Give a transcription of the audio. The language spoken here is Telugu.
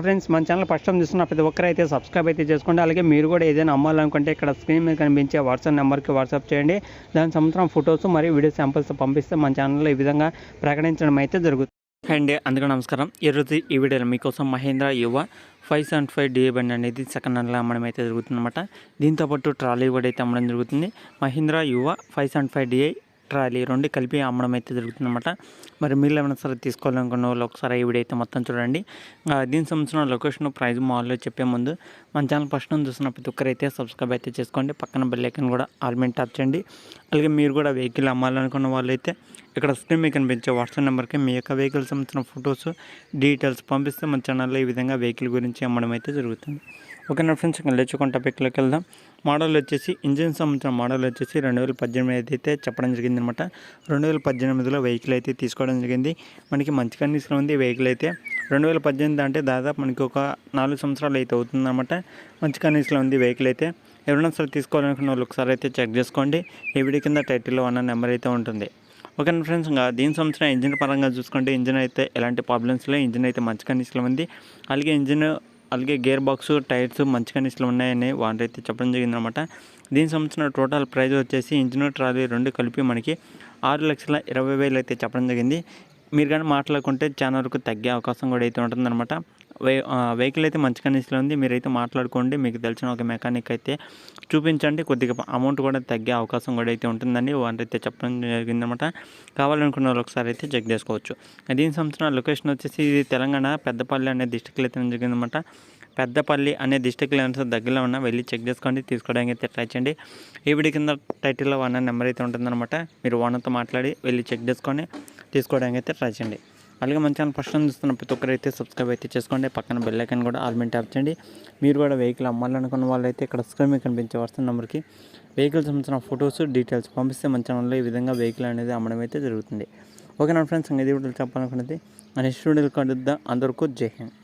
ఫ్రెండ్స్ మన ఛానల్ ఫస్ట్ టైం చూస్తున్న ప్రతి ఒక్కరు అయితే సబ్స్క్రైబ్ అయితే చేసుకోండి. అలాగే మీరు కూడా ఏదైనా అమ్మాలనుకుంటే ఇక్కడ స్క్రీన్ మీద కనిపించే వాట్సాప్ నెంబర్కి వాట్సాప్ చేయండి. దాని సంవత్సరం ఫొటోస్ మరియు వీడియో శాంపిల్స్ పంపిస్తే మన ఛానల్లో ఈ విధంగా ప్రకటించడం అయితే జరుగుతుంది. అండి అందుకే నమస్కారం. ఈరోజు ఈ వీడియోలో మీకోసం మహీంద్రా యువ 575 DA బండి అనేది సెకండ్ హ్యాండ్లో అమ్మడం అయితే జరుగుతుందన్నమాట. దీంతోపాటు ట్రాలీ కూడా అయితే అమ్మడం జరుగుతుంది. మహీంద్రా యువ 575 DA ట్రాలీ రెండు కలిపి అమ్మడం అయితే జరుగుతుందన్నమాట. మరి మీరు ఏమైనా సరే తీసుకోవాలనుకున్న వాళ్ళు ఒకసారి ఈ వీడియో అయితే మొత్తం చూడండి. దీని సంబంధించిన లొకేషన్ ప్రైస్ మాల్లో చెప్పే ముందు మన ఛానల్ ఫస్ట్ నుంచి చూస్తున్న ప్రతి ఒక్కరైతే సబ్స్క్రైబ్ అయితే చేసుకోండి. పక్కన బెల్ ఐకాన్ కూడా ఆల్ మీద ట్యాప్ చేయండి. అలాగే మీరు కూడా వెహికల్ అమ్మాలనుకున్న వాళ్ళు అయితే ఇక్కడ స్క్రీన్ మీద కనిపించే వాట్సాప్ నెంబర్కి మీ యొక్క వెహికల్ సంబంధించిన ఫొటోస్ డీటెయిల్స్ పంపిస్తే మన ఛానల్లో ఈ విధంగా వెహికల్ గురించి అమ్మడం అయితే జరుగుతుంది. ఓకేనా ఫ్రెండ్స్, ఇంకా లేచుకుంటా టాపిక్లోకి వెళ్దాం. మోడల్ వచ్చేసి ఇంజిన్ సంబంధించిన మోడల్ వచ్చేసి 2018 అయితే చెప్పడం జరిగింది అనమాట. 2018లో వెహికల్ అయితే తీసుకోవడం జరిగింది. మనకి మంచి కండిషన్లో ఉంది వెహికల్ అయితే. 2018 అంటే దాదాపు మనకి ఒక 4 సంవత్సరాలు అయితే అవుతుందన్నమాట. మంచి కండిషన్లో ఉంది వెహికల్ అయితే. ఎవరైనా సరే తీసుకోవాలనుకున్న వాళ్ళు ఒకసారి అయితే చెక్ చేసుకోండి. ఈ వీడియో కింద టైటిల్లో ఉన్న నెంబర్ అయితే ఉంటుంది. ఓకే ఫ్రెండ్స్, ఇంకా దీని సంవత్సరం ఇంజిన్ పరంగా చూసుకుంటే ఇంజిన్ అయితే ఎలాంటి ప్రాబ్లమ్స్ లేవు. ఇంజిన్ అయితే మంచి కండిషన్లో ఉంది. అలాగే గేర్ బాక్స్ టైర్స్ మంచి కండిషన్లో ఉన్నాయని వాళ్ళు అయితే చెప్పడం జరిగిందనమాట. దీనికి సంబంధించిన టోటల్ ప్రైస్ వచ్చేసి ఇంజిన్ ట్రాలీ రెండు కలిపి మనకి 6,20,000 అయితే చెప్పడం జరిగింది. మీరు కానీ మాట్లాడుకుంటే చాలా వరకు తగ్గే అవకాశం కూడా అయితే ఉంటుందన్నమాట. వెహికల్ అయితే మంచి కండిషన్లో ఉంది. మీరైతే మాట్లాడుకోండి. మీకు తెలిసిన ఒక మెకానిక్ అయితే చూపించండి. కొద్దిగా అమౌంట్ కూడా తగ్గే అవకాశం కూడా అయితే ఉంటుందని వాళ్ళైతే చెప్పడం జరిగిందనమాట. కావాలనుకున్న వాళ్ళు ఒకసారి అయితే చెక్ చేసుకోవచ్చు. దీనికి సంబంధించిన లొకేషన్ వచ్చేసి ఇది తెలంగాణ పెద్దపల్లి అనే డిస్టిక్లో అయితే జరిగిందనమాట. పెద్దపల్లి అనే డిస్టిక్లో ఏమైనా దగ్గరలో ఉన్నా వెళ్ళి చెక్ చేసుకోండి. తీసుకోవడానికి అయితే ట్రై చేయండి. ఈ వీడియో కింద టైటిల్లో ఓనర్ నెంబర్ అయితే ఉంటుందన్నమాట. మీరు ఓనర్తో మాట్లాడి వెళ్ళి చెక్ చేసుకొని తీసుకోవడానికి అయితే ట్రై చేయండి. అలాగే మన ఛానల్ ఫస్ట్ టైం చూస్తున్న ప్రతి ఒక్కరు అయితే సబ్స్క్రైబ్ అయితే చేసుకోండి. పక్కన బెల్ ఐకాన్ కూడా ఆల్ మీద ట్యాప్ చేయండి. మీరు కూడా వెహికల్ అమ్మాలనుకున్న వాళ్ళు అయితే ఇక్కడ స్క్రీన్ మీద కనిపించే వాట్సాప్ నెంబర్కి వెహికల్ సంబంధించిన ఫొటోస్ డీటెయిల్స్ పంపిస్తే మన ఛానల్లో ఈ విధంగా వెహికల్ అనేది అమ్మడం అయితే జరుగుతుంది. ఓకే నా ఫ్రెండ్స్, ఇది వీడియోలు చెప్పాలనుకున్నది నెక్స్ట్ వీడియోలు కలుద్దాం. అందరికీ జై హింద్.